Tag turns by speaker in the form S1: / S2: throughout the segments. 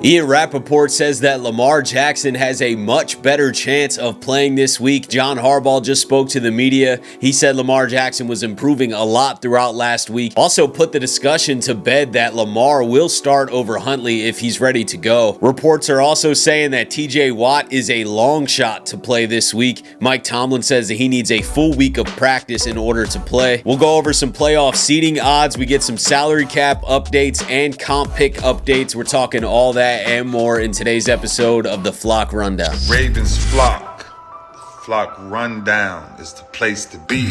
S1: Ian Rapoport says that Lamar Jackson has a much better chance of playing this week. John Harbaugh just spoke to the media. He said Lamar Jackson was improving a lot throughout last week. Also put the discussion to bed that Lamar will start over Huntley if he's ready to go. Reports are also saying that TJ Watt is a long shot to play this week. Mike Tomlin says that he needs a full week of practice in order to play. We'll go over some playoff seeding odds. We get some salary cap updates and comp pick updates. We're talking all that and more in today's episode of the Flock Rundown.
S2: Ravens Flock. The Flock Rundown is the place to be.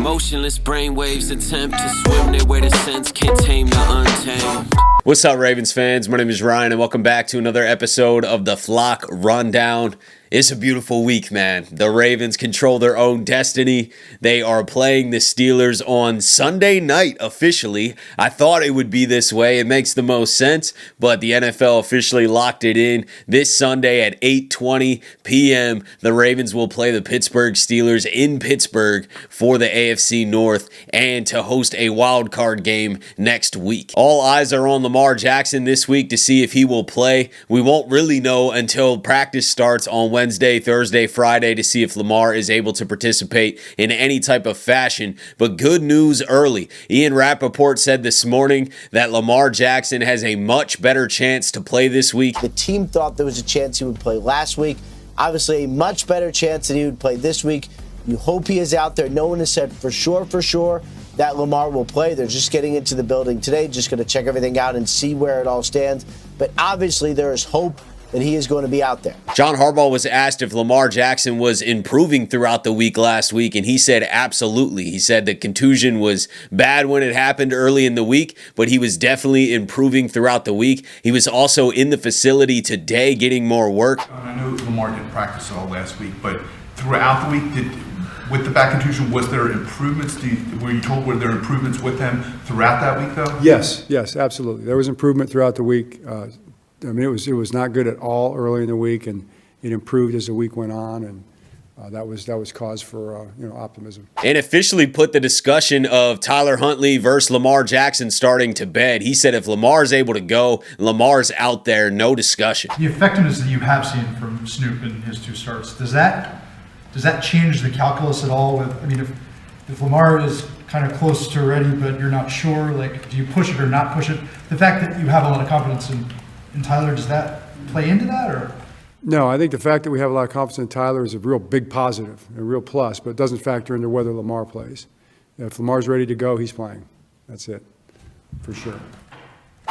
S3: Motionless brainwaves attempt to swim their way to sense, can't tame the untamed.
S1: What's up, Ravens fans? My name is Ryan, and welcome back to another episode of the Flock Rundown. It's a beautiful week, man. The Ravens control their own destiny. They are playing the Steelers on Sunday night officially. I thought it would be this way. It makes the most sense, but the NFL officially locked it in. This Sunday at 8:20 p.m., the Ravens will play the Pittsburgh Steelers in Pittsburgh for the AFC North and to host a Wildcard game next week. All eyes are on Lamar Jackson this week to see if he will play. We won't really know until practice starts on Wednesday, Thursday, Friday to see if Lamar is able to participate in any type of fashion. But good news early. Ian Rapoport said this morning that Lamar Jackson has a much better chance to play this week.
S4: The team thought there was a chance he would play last week. Obviously, a much better chance that he would play this week. You hope he is out there. No one has said for sure that Lamar will play. They're just getting into the building today, just going to check everything out and see where it all stands. But obviously, there is hope that he is going to be out there.
S1: John Harbaugh was asked if Lamar Jackson was improving throughout the week last week, and he said absolutely. He said the contusion was bad when it happened early in the week, but he was definitely improving throughout the week. He was also in the facility today getting more work.
S5: I know Lamar didn't practice all last week, but throughout the week, with the back contusion, was there improvements? Were you told were there improvements with him throughout that week, though?
S6: Yes, absolutely. There was improvement throughout the week. I mean, it was not good at all early in the week, and it improved as the week went on, and that was cause for optimism.
S1: And officially put the discussion of Tyler Huntley versus Lamar Jackson starting to bed. He said if Lamar's able to go, Lamar's out there, no discussion.
S7: The effectiveness that you have seen from Snoop in his two starts, does that change the calculus at all? If Lamar is kind of close to ready, but you're not sure, like, do you push it or not push it? The fact that you have a lot of confidence in Tyler, does that play into that, or?
S6: No, I think the fact that we have a lot of confidence in Tyler is a real big positive, a real plus, but it doesn't factor into whether Lamar plays. If Lamar's ready to go, he's playing. That's it, for sure.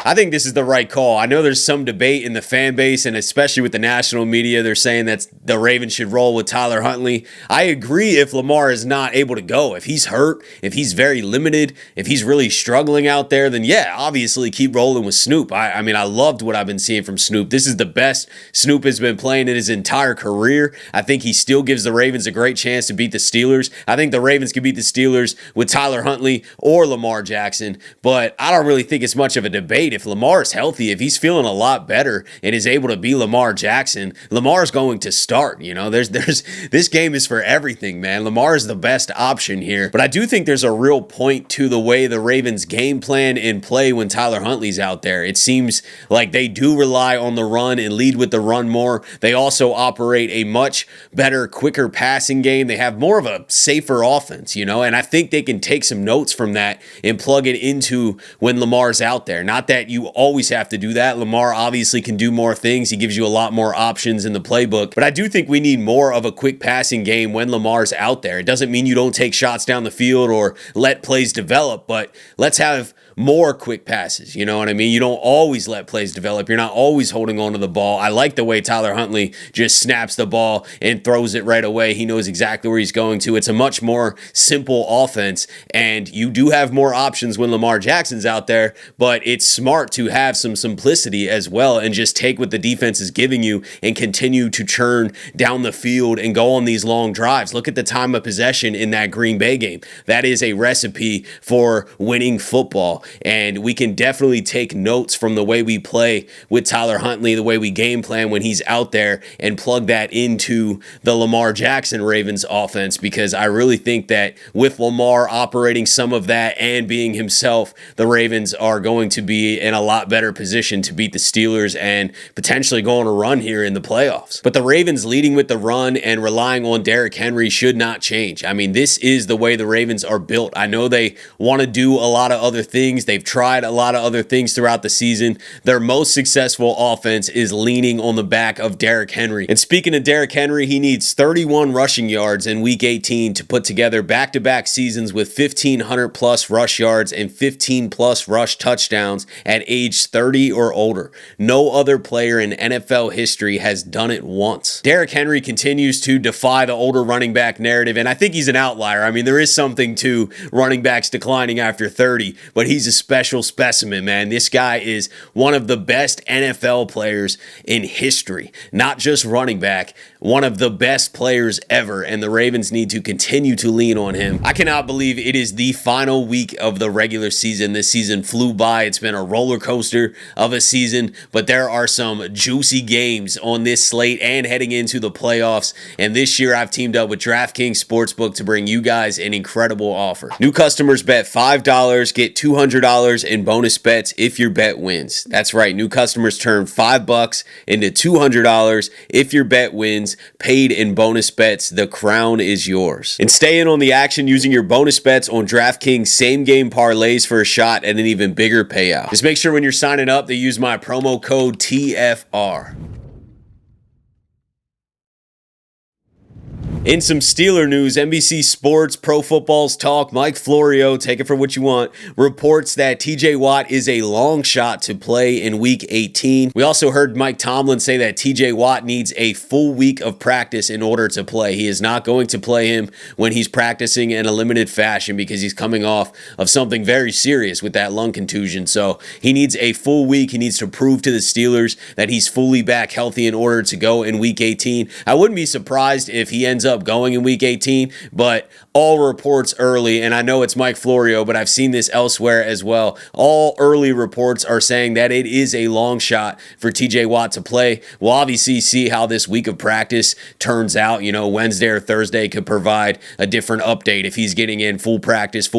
S1: I think this is the right call. I know there's some debate in the fan base, and especially with the national media, they're saying that the Ravens should roll with Tyler Huntley. I agree if Lamar is not able to go. If he's hurt, if he's very limited, if he's really struggling out there, then yeah, obviously keep rolling with Snoop. I mean, I loved what I've been seeing from Snoop. This is the best Snoop has been playing in his entire career. I think he still gives the Ravens a great chance to beat the Steelers. I think the Ravens can beat the Steelers with Tyler Huntley or Lamar Jackson, but I don't really think it's much of a debate. If Lamar is healthy, if he's feeling a lot better and is able to be Lamar Jackson, Lamar's going to start. This game is for everything, man. Lamar is the best option here. But I do think there's a real point to the way the Ravens game plan and play when Tyler Huntley's out there. It seems like they do rely on the run and lead with the run more. They also operate a much better, quicker passing game. They have more of a safer offense, and I think they can take some notes from that and plug it into when Lamar's out there. Not that you always have to do that. Lamar obviously can do more things. He gives you a lot more options in the playbook. But I do think we need more of a quick passing game when Lamar's out there. It doesn't mean you don't take shots down the field or let plays develop, but let's have more quick passes. You know what I mean? You don't always let plays develop. You're not always holding on to the ball. I like the way Tyler Huntley just snaps the ball and throws it right away. He knows exactly where he's going to. It's a much more simple offense, and you do have more options when Lamar Jackson's out there, but it's smart to have some simplicity as well and just take what the defense is giving you and continue to churn down the field and go on these long drives. Look at the time of possession in that Green Bay game. That is a recipe for winning football. well. And we can definitely take notes from the way we play with Tyler Huntley, the way we game plan when he's out there, and plug that into the Lamar Jackson Ravens offense, because I really think that with Lamar operating some of that and being himself, the Ravens are going to be in a lot better position to beat the Steelers and potentially go on a run here in the playoffs. But the Ravens leading with the run and relying on Derrick Henry should not change. I mean, this is the way the Ravens are built. I know they want to do a lot of other things. They've tried a lot of other things throughout the season. Their most successful offense is leaning on the back of Derrick Henry. And speaking of Derrick Henry, he needs 31 rushing yards in Week 18 to put together back-to-back seasons with 1,500 plus rush yards and 15 plus rush touchdowns at age 30 or older. No other player in NFL history has done it once. Derrick Henry continues to defy the older running back narrative, and I think he's an outlier. I mean, there is something to running backs declining after 30, but he's a special specimen, man. This guy is one of the best NFL players in history, not just running back, one of the best players ever, and the Ravens need to continue to lean on him. I cannot believe it is the final week of the regular season. This season flew by. It's been a roller coaster of a season, but there are some juicy games on this slate and heading into the playoffs, and this year I've teamed up with DraftKings Sportsbook to bring you guys an incredible offer. New customers bet $5, get $200 in bonus bets if your bet wins. That's right, new customers turn $5 into $200 if your bet wins, paid in bonus bets. The crown is yours. And stay in on the action using your bonus bets on DraftKings same game parlays for a shot at an even bigger payout. Just make sure when you're signing up that you use my promo code TFR. In some Steeler news, NBC Sports Pro Football's Talk, Mike Florio, take it for what you want, reports that TJ Watt is a long shot to play in Week 18. We also heard Mike Tomlin say that TJ Watt needs a full week of practice in order to play. He is not going to play him when he's practicing in a limited fashion because he's coming off of something very serious with that lung contusion. So he needs a full week. He needs to prove to the Steelers that he's fully back healthy in order to go in Week 18. I wouldn't be surprised if he ends up going in Week 18, but all reports early, and I know it's Mike Florio, but I've seen this elsewhere as well, all early reports are saying that it is a long shot for TJ Watt to play. We'll obviously see how this week of practice turns out. You know, Wednesday or Thursday could provide a different update. If he's getting in full practice,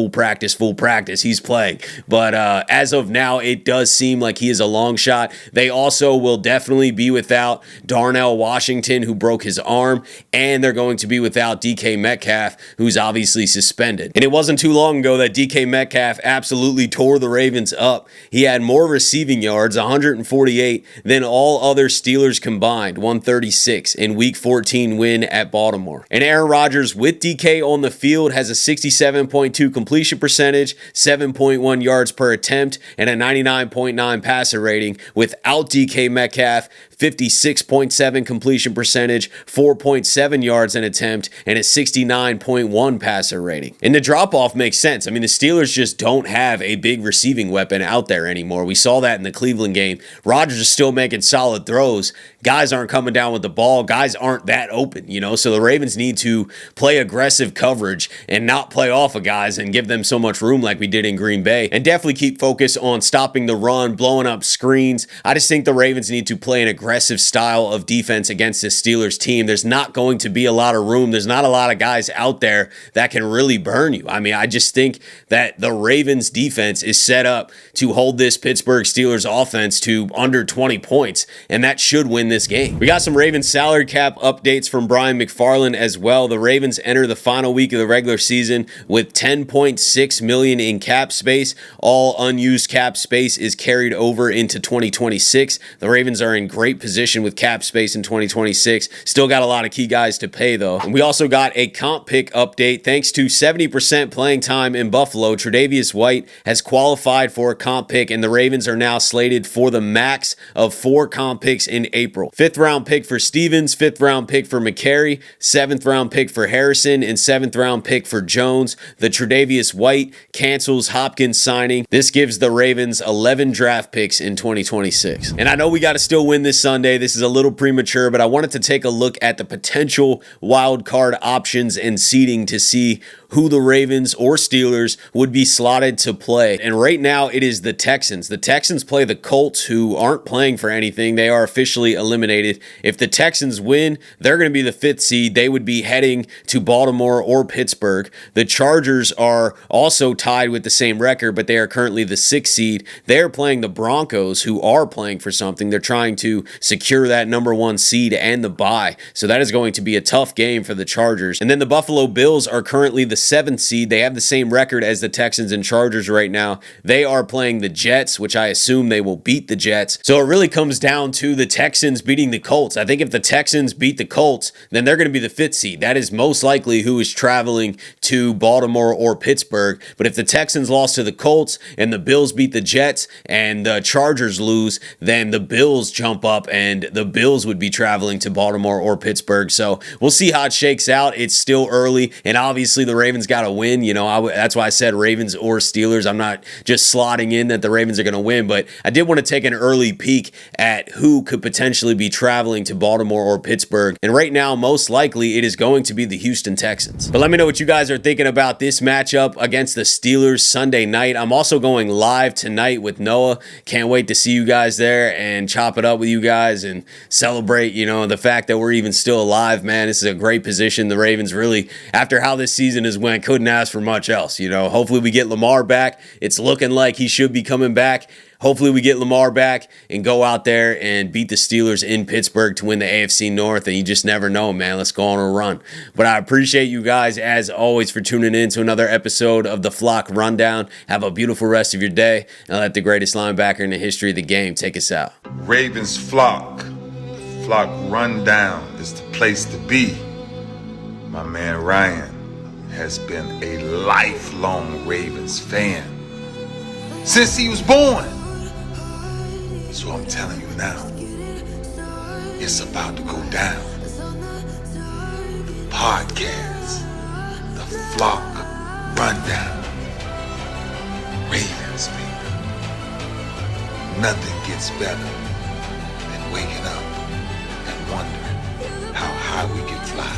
S1: he's playing. But as of now, it does seem like he is a long shot. They also will definitely be without Darnell Washington, who broke his arm, and they're going to be without DK Metcalf, who's obviously suspended. And it wasn't too long ago that DK Metcalf absolutely tore the Ravens up. He had more receiving yards, 148, than all other Steelers combined, 136, in Week 14 win at Baltimore. And Aaron Rodgers with DK on the field has a 67.2 completion percentage, 7.1 yards per attempt, and a 99.9 passer rating. Without DK Metcalf, 56.7 completion percentage, 4.7 yards an attempt, and a 69.1 passer rating. And the drop-off makes sense. I mean, the Steelers just don't have a big receiving weapon out there anymore. We saw that in the Cleveland game. Rodgers is still making solid throws. Guys aren't coming down with the ball. Guys aren't that open, you know? So the Ravens need to play aggressive coverage and not play off of guys and give them so much room like we did in Green Bay. And definitely keep focus on stopping the run, blowing up screens. I just think the Ravens need to play an aggressive style of defense against this Steelers team. There's not going to be a lot of room. There's not a lot of guys out there that can really burn you. I mean, I just think that the Ravens defense is set up to hold this Pittsburgh Steelers offense to under 20 points, and that should win this game. We got some Ravens salary cap updates from Brian McFarland as well. The Ravens enter the final week of the regular season with $10.6 million in cap space. All unused cap space is carried over into 2026. The Ravens are in great position with cap space in 2026. Still got a lot of key guys to pay though. And we also got a comp pick update. Thanks to 70% playing time in Buffalo, Tre'Davious White has qualified for a comp pick, and the Ravens are now slated for the max of 4 comp picks in April. 5th round pick for Stevens, 5th round pick for McCary, 7th round pick for Harrison, and 7th round pick for Jones. The Tre'Davious White cancels Hopkins signing. This gives the Ravens 11 draft picks in 2026. And I know we got to still win this Sunday. This is a little premature, but I wanted to take a look at the potential wild card options and seeding to see who the Ravens or Steelers would be slotted to play. And right now it is the Texans. The Texans play the Colts, who aren't playing for anything. They are officially eliminated. If the Texans win, they're going to be the 5th seed. They would be heading to Baltimore or Pittsburgh. The Chargers are also tied with the same record, but they are currently the 6th seed. They're playing the Broncos, who are playing for something. They're trying to secure that number 1 seed and the bye. So that is going to be a tough game for the Chargers. And then the Buffalo Bills are currently the 7th seed. They have the same record as the Texans and Chargers right now. They are playing the Jets, which I assume they will beat the Jets. So it really comes down to the Texans beating the Colts. I think if the Texans beat the Colts, then they're going to be the 5th seed. That is most likely who is traveling to Baltimore or Pittsburgh. But if the Texans lost to the Colts and the Bills beat the Jets and the Chargers lose, then the Bills jump up and the Bills would be traveling to Baltimore or Pittsburgh. So we'll see how it shakes out. It's still early, and obviously the Ravens got to win. That's why I said Ravens or Steelers. I'm not just slotting in that the Ravens are going to win, but I did want to take an early peek at who could potentially be traveling to Baltimore or Pittsburgh. And right now, most likely, it is going to be the Houston Texans. But let me know what you guys are thinking about this matchup against the Steelers Sunday night. I'm also going live tonight with Noah. Can't wait to see you guys there and chop it up with you guys and celebrate, the fact that we're even still alive, man. This is a great position. The Ravens really, after how this season has went, couldn't ask for much else. Hopefully we get Lamar back. It's looking like he should be coming back. Hopefully we get Lamar back and go out there and beat the Steelers in Pittsburgh to win the AFC North. And you just never know, man. Let's go on a run. But I appreciate you guys, as always, for tuning in to another episode of the Flock Rundown. Have a beautiful rest of your day, and let the greatest linebacker in the history of the game take us out.
S2: Ravens Flock. The Flock Rundown is the place to be. My man Ryan has been a lifelong Ravens fan since he was born. So I'm telling you now, it's about to go down. The podcast, the Flock Rundown. Ravens, baby. Nothing gets better than waking up and wondering how high we can fly.